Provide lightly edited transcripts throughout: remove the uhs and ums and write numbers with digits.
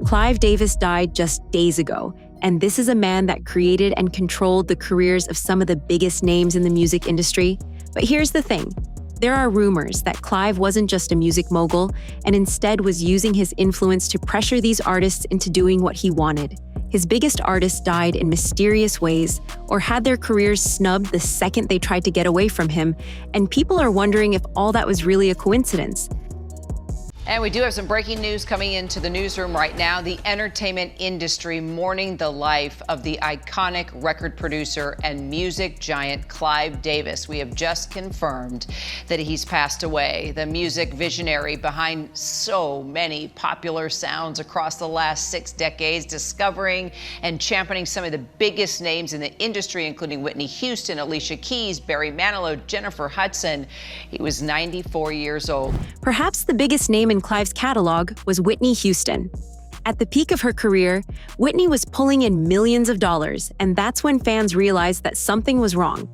Clive Davis died just days ago, and this is a man that created and controlled the careers of some of the biggest names in the music industry. But here's the thing. There are rumors that Clive wasn't just a music mogul and instead was using his influence to pressure these artists into doing what he wanted. His biggest artists died in mysterious ways or had their careers snubbed the second they tried to get away from him, and people are wondering if all that was really a coincidence. And we do have some breaking news coming into the newsroom right now. The entertainment industry mourning the life of the iconic record producer and music giant Clive Davis. We have just confirmed that he's passed away. The music visionary behind so many popular sounds across the last 6 decades, discovering and championing some of the biggest names in the industry, including Whitney Houston, Alicia Keys, Barry Manilow, Jennifer Hudson. He was 94 years old. Perhaps the biggest name in Clive's catalog was Whitney Houston. At the peak of her career, Whitney was pulling in millions of dollars, and that's when fans realized that something was wrong.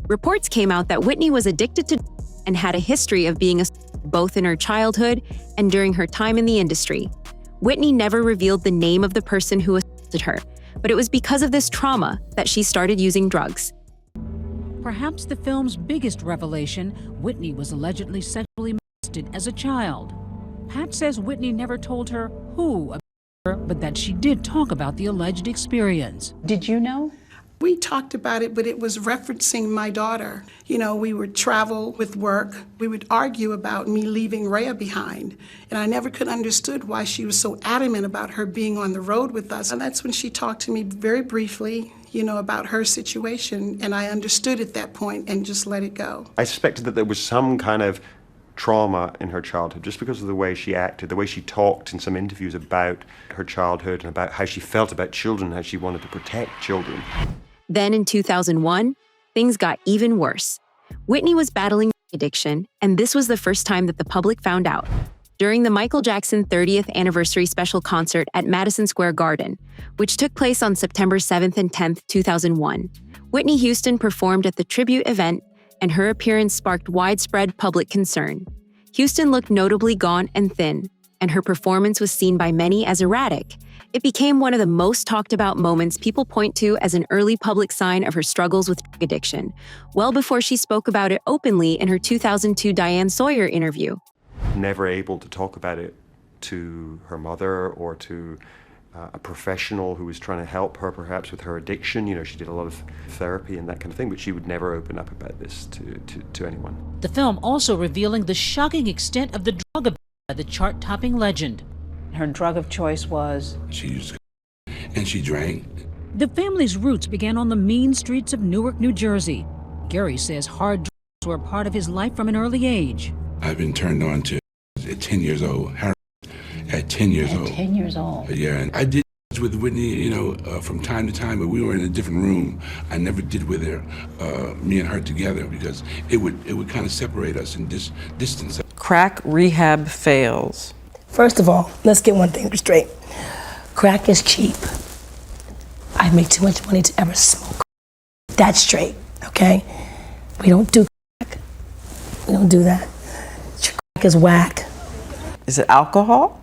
Reports came out that Whitney was addicted to and had a history of being both in her childhood and during her time in the industry. Whitney never revealed the name of the person who assaulted her, but it was because of this trauma that she started using drugs. Perhaps the film's biggest revelation, Whitney was allegedly sexually molested as a child. Pat says Whitney never told her who about her, but that she did talk about the alleged experience. Did you know? We talked about it, but it was referencing my daughter. You know, we would travel with work. We would argue about me leaving Rhea behind. And I never could understood why she was so adamant about her being on the road with us. And that's when she talked to me very briefly, you know, about her situation. And I understood at that point and just let it go. I suspected that there was some kind of trauma in her childhood just because of the way she acted, the way she talked in some interviews about her childhood and about how she felt about children, how she wanted to protect children. Then in 2001, things got even worse. Whitney was battling addiction, and this was the first time that the public found out. During the Michael Jackson 30th anniversary special concert at Madison Square Garden, which took place on September 7th and 10th, 2001, Whitney Houston performed at the tribute event, and her appearance sparked widespread public concern. Houston looked notably gaunt and thin, and her performance was seen by many as erratic. It became one of the most talked about moments people point to as an early public sign of her struggles with drug addiction, well before she spoke about it openly in her 2002 Diane Sawyer interview. Never able to talk about it to her mother or to a professional who was trying to help her perhaps with her addiction. You know, she did a lot of therapy and that kind of thing, but she would never open up about this to anyone. The film also revealing the shocking extent of the drug abuse by the chart-topping legend. Her drug of choice was? She used and she drank. The family's roots began on the mean streets of Newark, New Jersey. Gary says hard drugs were a part of his life from an early age. I've been turned on to at 10 years old. At 10 years old. 10 years old. Yeah, and I did with Whitney, you know, from time to time, but we were in a different room. I never did with her, me and her together, because it would kind of separate us and distance us. Crack rehab fails. First of all, let's get one thing straight. Crack is cheap. I make too much money to ever smoke. That's straight, okay? We don't do crack. We don't do that. Crack is whack. Is it alcohol?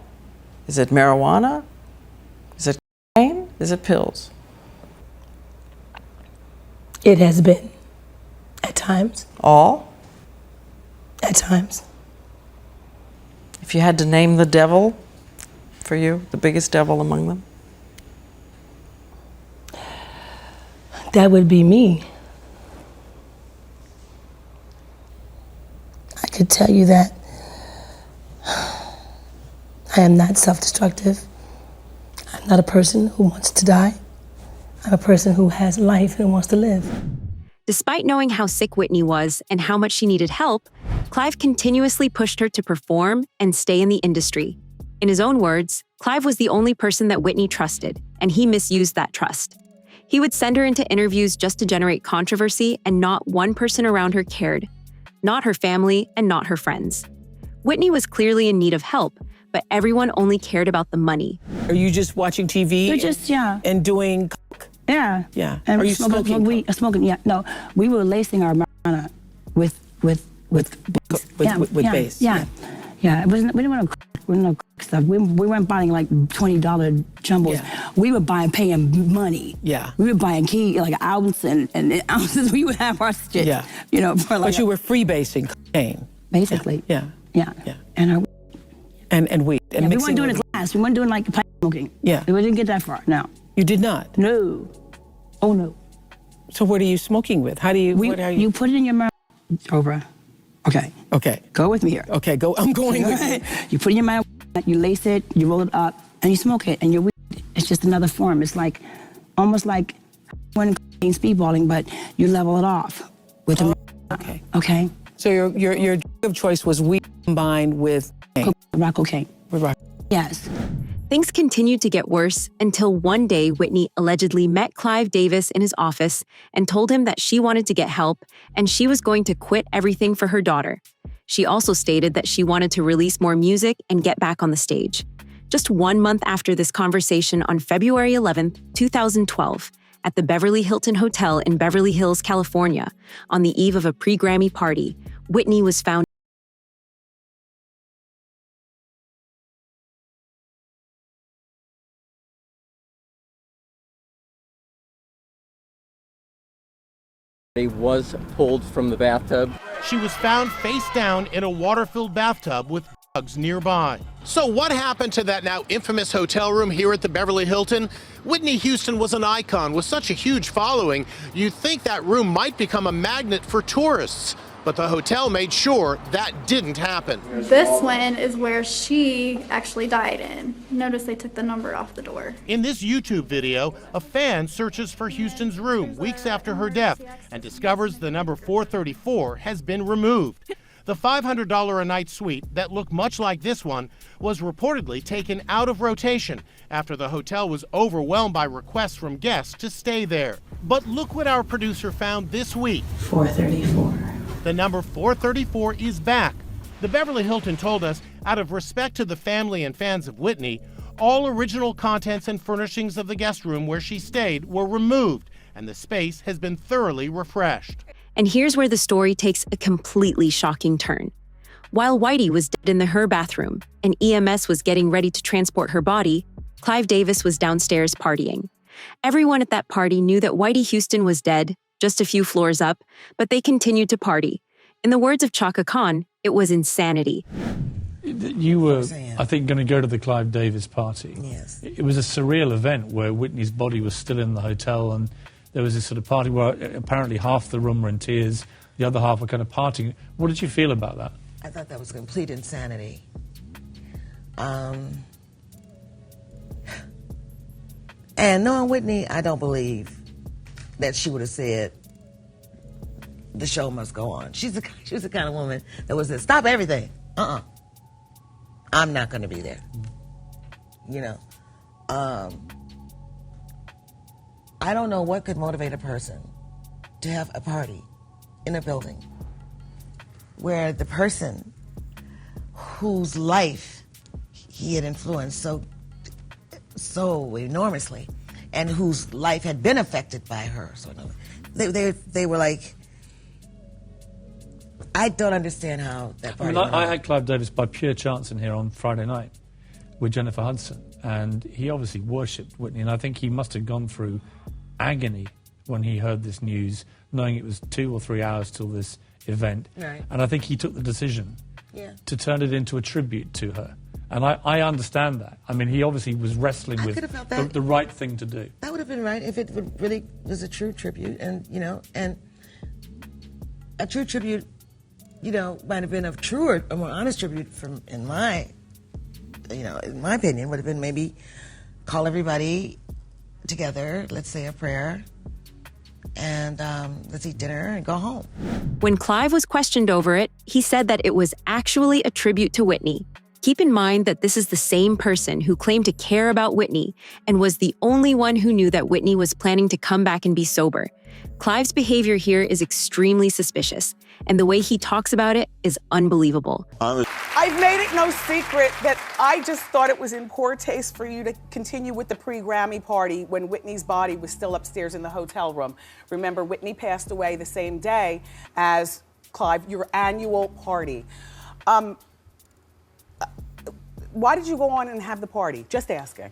Is it marijuana? Is it cocaine? Is it pills? It has been. At times. All? At times. If you had to name the devil for you, the biggest devil among them? That would be me. I could tell you that I am not self-destructive. I'm not a person who wants to die. I'm a person who has life and wants to live. Despite knowing how sick Whitney was and how much she needed help, Clive continuously pushed her to perform and stay in the industry. In his own words, Clive was the only person that Whitney trusted, and he misused that trust. He would send her into interviews just to generate controversy, and not one person around her cared. Not her family and not her friends. Whitney was clearly in need of help, but everyone only cared about the money. Are you just watching TV? We're just, yeah. And doing coke? Yeah. Yeah. And Are you smoking? Smoking, yeah. No, we were lacing our marijuana with base? Yeah. Yeah. It wasn't, we didn't want to with no stuff. We weren't buying like $20 jumbos. Yeah. We were paying money. Yeah. We were buying like an ounce and ounces. We would have our shit. Yeah. You know, for like. But you were freebasing cocaine. Basically. Yeah. Yeah. Yeah. And our. And weed. And We weren't doing with it glass. We weren't doing like pipe smoking. Yeah. We didn't get that far. No. You did not? No. Oh no. So what are you smoking with? How do you? what are you? You put it in your mouth. Oprah. Okay. Okay. Go with me here. Okay. Go. I'm going with you. You put it in your mouth. You lace it. You roll it up, and you smoke it. And your weed. It's just another form. It's like, almost like when speedballing, but you level it off with a. Okay. Okay. So your drug of choice was weed combined with rock cocaine. With rock. Yes. Things continued to get worse until one day Whitney allegedly met Clive Davis in his office and told him that she wanted to get help and she was going to quit everything for her daughter. She also stated that she wanted to release more music and get back on the stage. Just 1 month after this conversation on February 11th, 2012, at the Beverly Hilton Hotel in Beverly Hills, California, on the eve of a pre-Grammy party, Whitney was found was pulled from the bathtub. She was found face down in a water-filled bathtub with drugs nearby. So what happened to that now infamous hotel room here at the Beverly Hilton? Whitney Houston was an icon with such a huge following. You'd think that room might become a magnet for tourists. But the hotel made sure that didn't happen. This one is where she actually died in. Notice they took the number off the door. In this YouTube video, a fan searches for Houston's room weeks after her death and discovers the number 434 has been removed. The $500 a night suite that looked much like this one was reportedly taken out of rotation after the hotel was overwhelmed by requests from guests to stay there. But look what our producer found this week. 434. The number 434 is back. The Beverly Hilton told us, out of respect to the family and fans of Whitney, all original contents and furnishings of the guest room where she stayed were removed, and the space has been thoroughly refreshed. And here's where the story takes a completely shocking turn. While Whitey was dead in her bathroom and EMS was getting ready to transport her body, Clive Davis was downstairs partying. Everyone at that party knew that Whitey Houston was dead, just a few floors up, but they continued to party. In the words of Chaka Khan, it was insanity. You were, I think, going to go to the Clive Davis party. Yes. It was a surreal event where Whitney's body was still in the hotel, and there was this sort of party where apparently half the room were in tears, the other half were kind of partying. What did you feel about that? I thought that was complete insanity. And knowing Whitney, I don't believe that she would have said, the show must go on. She was the kind of woman that was stop everything. I'm not going to be there. You know, I don't know what could motivate a person to have a party in a building where the person whose life he had influenced so enormously and whose life had been affected by her. So they were like, I don't understand how that party went on. I had Clive Davis by pure chance in here on Friday night with Jennifer Hudson, and he obviously worshipped Whitney, and I think he must have gone through agony when he heard this news, knowing it was 2 or 3 hours till this event. Right. And I think he took the decision to turn it into a tribute to her. And I understand that. I mean, he obviously was wrestling with the right thing to do. That would have been right if it really was a true tribute, and and a true tribute, might have been a truer, a more honest tribute in my opinion, would have been maybe call everybody together, let's say a prayer, and let's eat dinner and go home. When Clive was questioned over it, he said that it was actually a tribute to Whitney. Keep in mind that this is the same person who claimed to care about Whitney and was the only one who knew that Whitney was planning to come back and be sober. Clive's behavior here is extremely suspicious, and the way he talks about it is unbelievable. I've made it no secret that I just thought it was in poor taste for you to continue with the pre-Grammy party when Whitney's body was still upstairs in the hotel room. Remember, Whitney passed away the same day as Clive, your annual party. why did you go on and have the party? Just asking.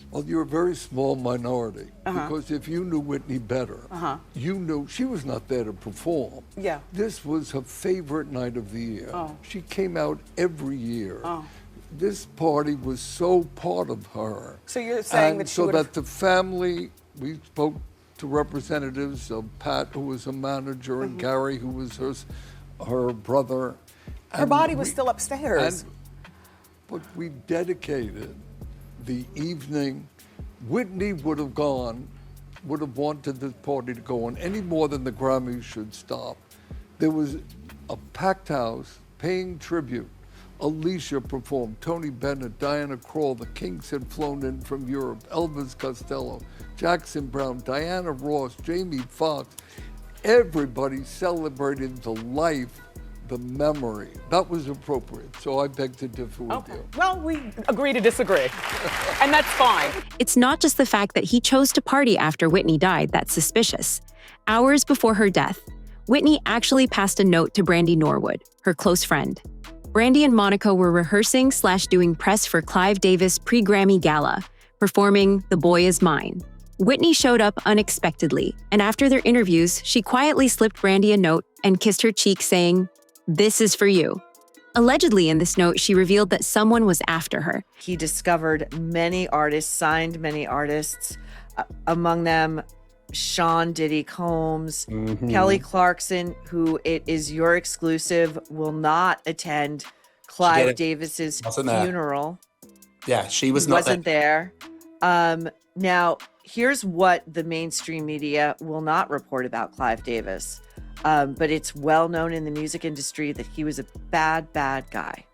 Well, you're a very small minority, because if you knew Whitney better, you knew she was not there to perform. Yeah. This was her favorite night of the year. She came out every year. This party was so part of her. So you're saying and that she so would've... that the family, we spoke to representatives of Pat, who was a manager, and Gary, who was her brother. Her body was still upstairs. But we dedicated the evening. Whitney would have wanted this party to go on any more than the Grammys should stop. There was a packed house paying tribute. Alicia performed, Tony Bennett, Diana Krall, the Kinks had flown in from Europe, Elvis Costello, Jackson Brown, Diana Ross, Jamie Foxx. Everybody celebrated the life, the memory. That was appropriate, so I beg to differ with you. Well, we agree to disagree, and that's fine. It's not just the fact that he chose to party after Whitney died that's suspicious. Hours before her death, Whitney actually passed a note to Brandy Norwood, her close friend. Brandy and Monica were rehearsing/doing press for Clive Davis pre-Grammy Gala, performing The Boy Is Mine. Whitney showed up unexpectedly, and after their interviews, she quietly slipped Brandy a note and kissed her cheek, saying, "This is for you." Allegedly, in this note, she revealed that someone was after her. He discovered many artists, signed many artists, among them Sean Diddy Combs, Kelly Clarkson, who it is your exclusive, will not attend Clive Davis's funeral. Yeah, she was not wasn't there. Now, here's what the mainstream media will not report about Clive Davis. But it's well known in the music industry that he was a bad, bad guy.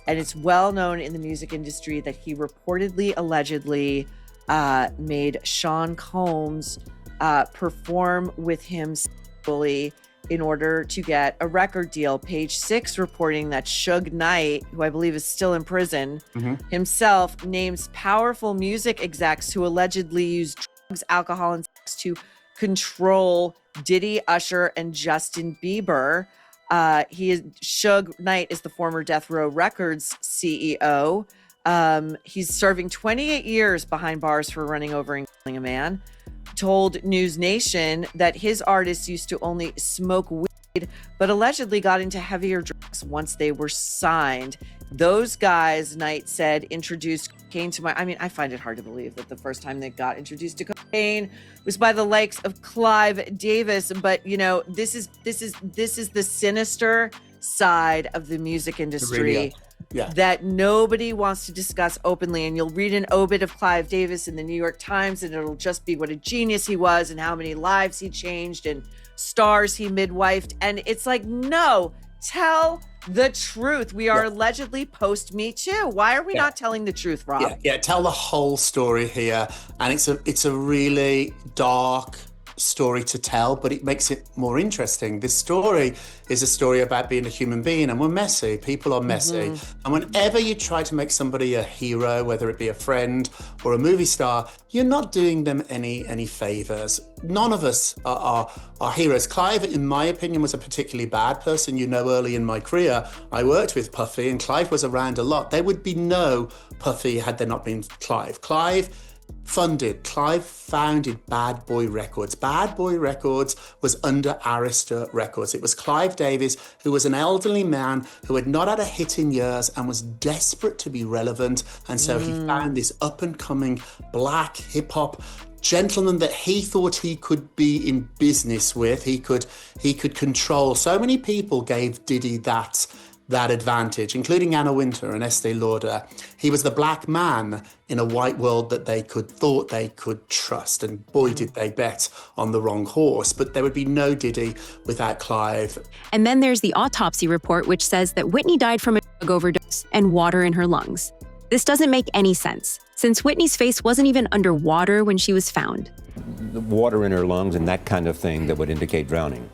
And it's well known in the music industry that he reportedly, allegedly made Sean Combs perform with him sexually in order to get a record deal. Page 6 reporting that Suge Knight, who I believe is still in prison, himself names powerful music execs who allegedly used drugs, alcohol, and sex to control Diddy, Usher, and Justin Bieber. Suge Knight is the former Death Row Records CEO. He's serving 28 years behind bars for running over and killing a man. Told News Nation that his artists used to only smoke weed, but allegedly got into heavier drugs once they were signed. Those guys, Knight said, introduced cocaine to I find it hard to believe that the first time they got introduced to cocaine was by the likes of Clive Davis. But this is the sinister side of the music industry that nobody wants to discuss openly. And you'll read an obit of Clive Davis in the New York Times, and it'll just be what a genius he was and how many lives he changed and stars he midwifed. And it's like, no, tell the truth. We are allegedly post Me Too. Why are we not telling the truth, Rob? Tell the whole story here. And it's a really dark story to tell, but it makes it more interesting. This story is a story about being a human being, and we're messy. People are messy. And whenever you try to make somebody a hero, whether it be a friend or a movie star, you're not doing them any favors. None of us are heroes. Clive, in my opinion, was a particularly bad person. Early in my career, I worked with Puffy, and Clive was around a lot. There would be no Puffy had there not been Clive. Clive founded Bad Boy Records. Bad Boy Records was under Arista Records. It was Clive Davis, who was an elderly man who had not had a hit in years and was desperate to be relevant. And so he found this up-and-coming black hip-hop gentleman that he thought he could be in business with. He could control. So many people gave Diddy that advantage, including Anna Wintour and Estee Lauder. He was the black man in a white world that they thought they could trust. And boy, did they bet on the wrong horse. But there would be no Diddy without Clive. And then there's the autopsy report, which says that Whitney died from a drug overdose and water in her lungs. This doesn't make any sense, since Whitney's face wasn't even underwater when she was found. The water in her lungs and that kind of thing that would indicate drowning.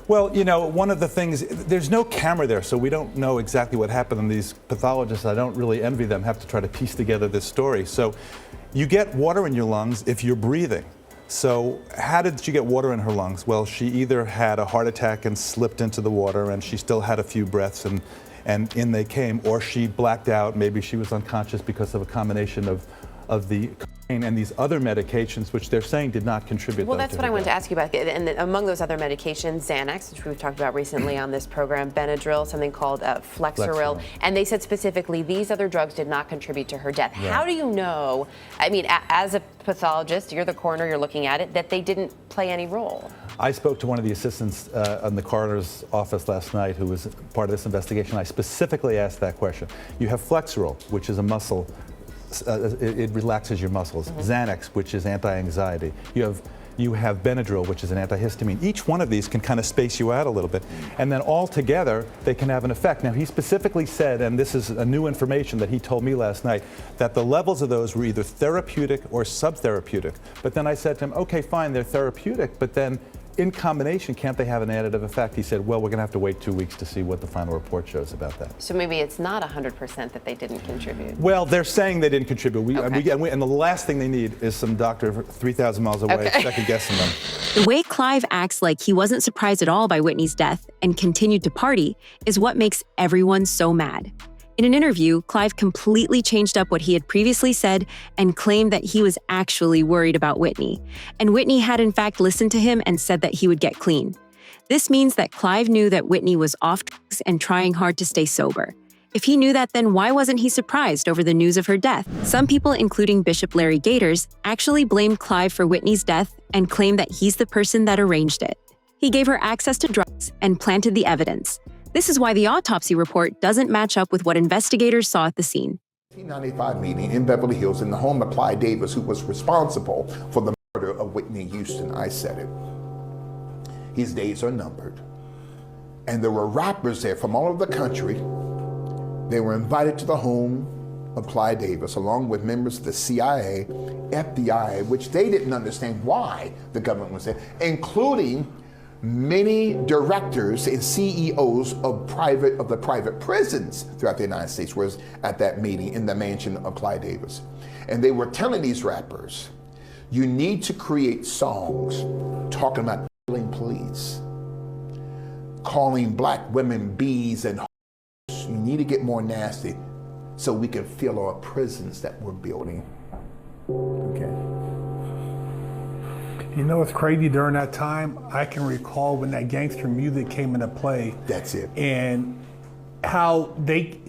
Well, one of the things, there's no camera there, so we don't know exactly what happened. And these pathologists, I don't really envy them, have to try to piece together this story. So you get water in your lungs if you're breathing. So how did she get water in her lungs? Well, she either had a heart attack and slipped into the water, and she still had a few breaths, and and in they came, or she blacked out, maybe she was unconscious because of a combination of the cocaine and these other medications, which they're saying did not contribute. Well, that's what I wanted to ask you about. And among those other medications, Xanax, which we've talked about recently on this program, Benadryl, something called Flexeril, and they said specifically these other drugs did not contribute to her death. Right. How do you know, I mean, as a pathologist, you're the coroner, you're looking at it, that they didn't play any role? I spoke to one of the assistants in the coroner's office last night who was part of this investigation. I specifically asked that question. You have Flexeril, which is a muscle, it relaxes your muscles. Xanax, which is anti-anxiety. You have Benadryl, which is an antihistamine. Each one of these can kind of space you out a little bit. And then all together, they can have an effect. Now, he specifically said, and this is a new information that he told me last night, that the levels of those were either therapeutic or subtherapeutic. But then I said to him, okay, fine, they're therapeutic, but then in combination, can't they have an additive effect? He said, well, we're going to have to wait 2 weeks to see what the final report shows about that. So maybe it's not 100% that they didn't contribute. Well, they're saying they didn't contribute. And the last thing they need is some doctor 3,000 miles away second guessing them. The way Clive acts like he wasn't surprised at all by Whitney's death and continued to party is what makes everyone so mad. In an interview, Clive completely changed up what he had previously said and claimed that he was actually worried about Whitney. And Whitney had in fact listened to him and said that he would get clean. This means that Clive knew that Whitney was off drugs and trying hard to stay sober. If he knew that, then why wasn't he surprised over the news of her death? Some people, including Bishop Larry Gators, actually blamed Clive for Whitney's death and claim that he's the person that arranged it. He gave her access to drugs and planted the evidence. This is why the autopsy report doesn't match up with what investigators saw at the scene. 1995 meeting in Beverly Hills in the home of Clive Davis, who was responsible for the murder of Whitney Houston. I said it. His days are numbered. And there were rappers there from all over the country. They were invited to the home of Clive Davis, along with members of the CIA, FBI, which they didn't understand why the government was there, including many directors and CEOs of the private prisons throughout the United States was at that meeting in the mansion of Clive Davis. And they were telling these rappers, you need to create songs talking about killing police, calling black women bees and hoes. You need to get more nasty so we can fill our prisons that we're building. Okay. You know what's crazy, during that time, I can recall when that gangster music came into play. That's it. And how they,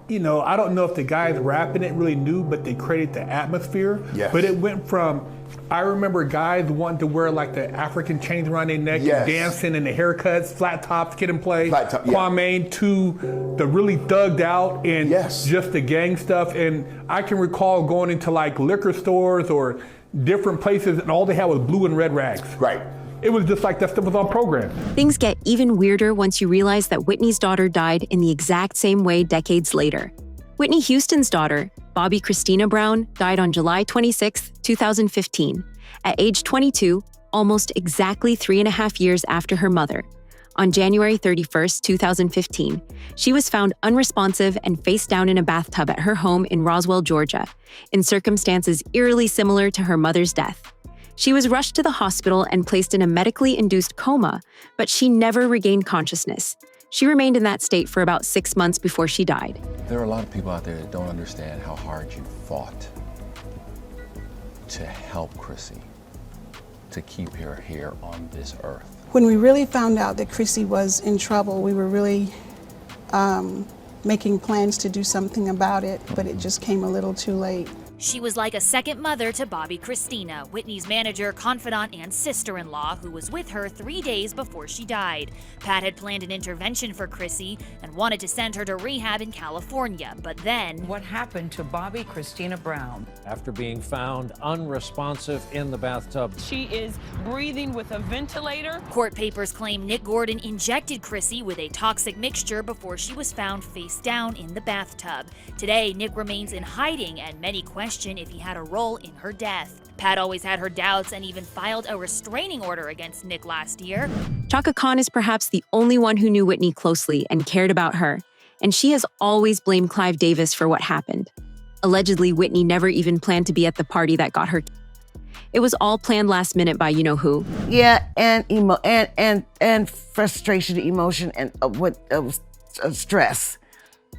you know, I don't know if the guys rapping it really knew, but they created the atmosphere. Yes. But it went from, I remember guys wanting to wear like the African chains around their neck and dancing, and the haircuts, flat tops, Kid and Play, Kwame, to the really thugged out and just the gang stuff. And I can recall going into like liquor stores or different places, and all they had was blue and red rags. Right. It was just like that stuff was on program. Things get even weirder once you realize that Whitney's daughter died in the exact same way decades later. Whitney Houston's daughter, Bobby Christina Brown, died on July 26, 2015, at age 22, almost exactly 3.5 years after her mother. On January 31, 2015, she was found unresponsive and face down in a bathtub at her home in Roswell, Georgia, in circumstances eerily similar to her mother's death. She was rushed to the hospital and placed in a medically induced coma, but she never regained consciousness. She remained in that state for about 6 months before she died. There are a lot of people out there that don't understand how hard you fought to help Chrissy, to keep her here on this earth. When we really found out that Chrissy was in trouble, we were really making plans to do something about it, but it just came a little too late. She was like a second mother to Bobby Christina, Whitney's manager, confidant, and sister-in-law, who was with her 3 days before she died. Pat had planned an intervention for Chrissy and wanted to send her to rehab in California, but then... What happened to Bobby Christina Brown? After being found unresponsive in the bathtub. She is breathing with a ventilator. Court papers claim Nick Gordon injected Chrissy with a toxic mixture before she was found face down in the bathtub. Today, Nick remains in hiding, and many question if he had a role in her death. Pat always had her doubts and even filed a restraining order against Nick last year. Chaka Khan is perhaps the only one who knew Whitney closely and cared about her, and she has always blamed Clive Davis for what happened. Allegedly, Whitney never even planned to be at the party that got her killed. It was all planned last minute by you-know-who. Yeah, and frustration, emotion, and stress.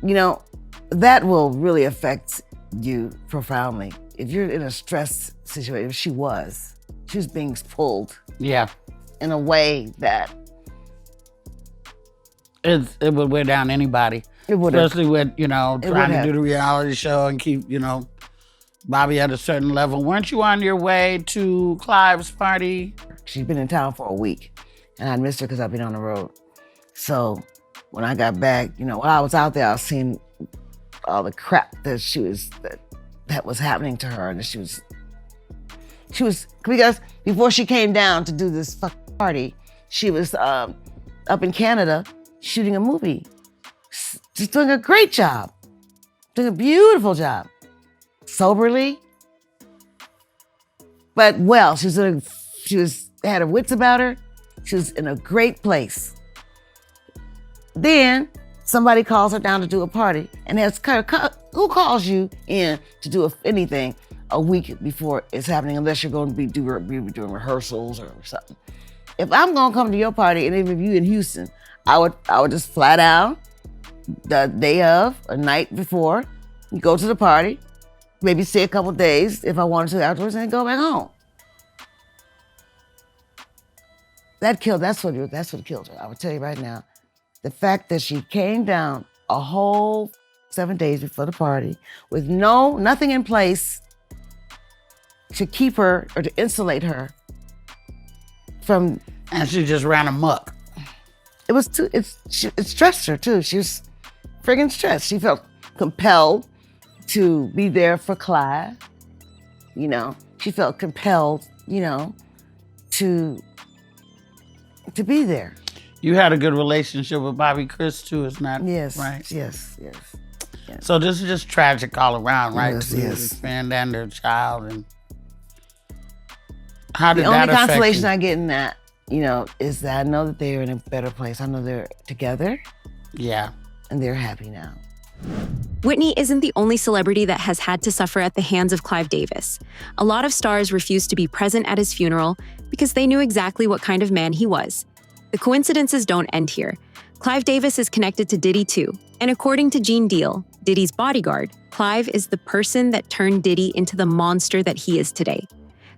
You know, that will really affect you profoundly. If you're in a stress situation, she was being pulled. Yeah. In a way that it would wear down anybody. It would, especially with, you know, trying to do the reality show and keep, you know, Bobby at a certain level. Weren't you on your way to Clive's party? She'd been in town for a week, and I missed her because I'd been on the road. So when I got back, you know, while I was out there, I was seeing all the crap that that was happening to her, and she was because before she came down to do this fucking party, she was up in Canada shooting a movie. She's doing a great job, doing a beautiful job, soberly, but well. She had her wits about her. She was in a great place. Then somebody calls her down to do a party, and who calls you in to do anything a week before it's happening, unless you're going to be doing rehearsals or something. If I'm going to come to your party, and even if you in Houston, I would just fly down the day of, a night before, go to the party, maybe stay a couple days if I wanted to afterwards, and then go back home. That's what killed her. I would tell you right now. The fact that she came down a whole 7 days before the party with nothing in place to keep her or to insulate her from. And she just ran amok. It stressed her too. She was friggin' stressed. She felt compelled to be there for Clive. You know, she felt compelled, you know, to be there. You had a good relationship with Bobby Chris too, isn't that right? Yes. So this is just tragic all around, right? Yes, To yes. his friend and their child. And how did The that only affect consolation you? I get in that, you know, is that I know that they're in a better place. I know they're together. Yeah. And they're happy now. Whitney isn't the only celebrity that has had to suffer at the hands of Clive Davis. A lot of stars refused to be present at his funeral because they knew exactly what kind of man he was. The coincidences don't end here. Clive Davis is connected to Diddy too, and according to Gene Deal, Diddy's bodyguard, Clive is the person that turned Diddy into the monster that he is today.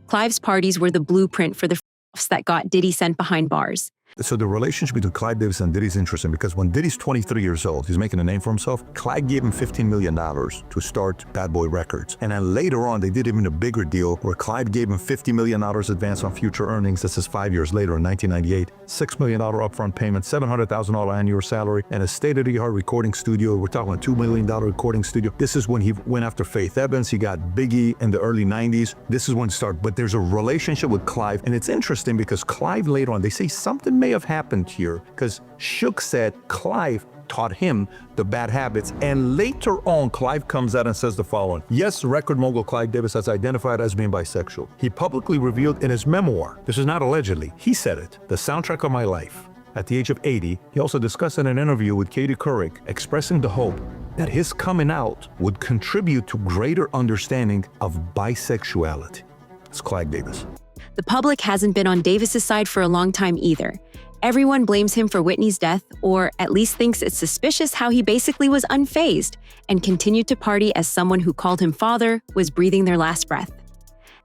Clive's parties were the blueprint for the f***s that got Diddy sent behind bars. So the relationship between Clive Davis and Diddy is interesting because when Diddy's 23 years old, he's making a name for himself. Clive gave him $15 million to start Bad Boy Records. And then later on, they did even a bigger deal where Clive gave him $50 million advance on future earnings. This is 5 years later in 1998. $6 million upfront payment, $700,000 annual salary, and a state-of-the-art recording studio. We're talking about $2 million recording studio. This is when he went after Faith Evans. He got Biggie in the early 90s. This is when it started. But there's a relationship with Clive. And it's interesting because Clive later on, they say something may have happened here because Shook said Clive taught him the bad habits. And later on, Clive comes out and says the following. Yes, record mogul Clive Davis has identified as being bisexual. He publicly revealed in his memoir, this is not allegedly, he said it, the soundtrack of my life. At the age of 80, he also discussed in an interview with Katie Couric, expressing the hope that his coming out would contribute to greater understanding of bisexuality. It's Clive Davis. The public hasn't been on Davis's side for a long time either. Everyone blames him for Whitney's death, or at least thinks it's suspicious how he basically was unfazed and continued to party as someone who called him father was breathing their last breath.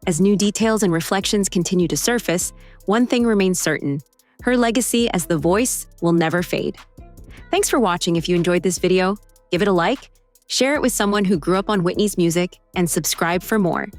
As new details and reflections continue to surface, one thing remains certain: her legacy as the voice will never fade. Thanks for watching. If you enjoyed this video, give it a like, share it with someone who grew up on Whitney's music, and subscribe for more.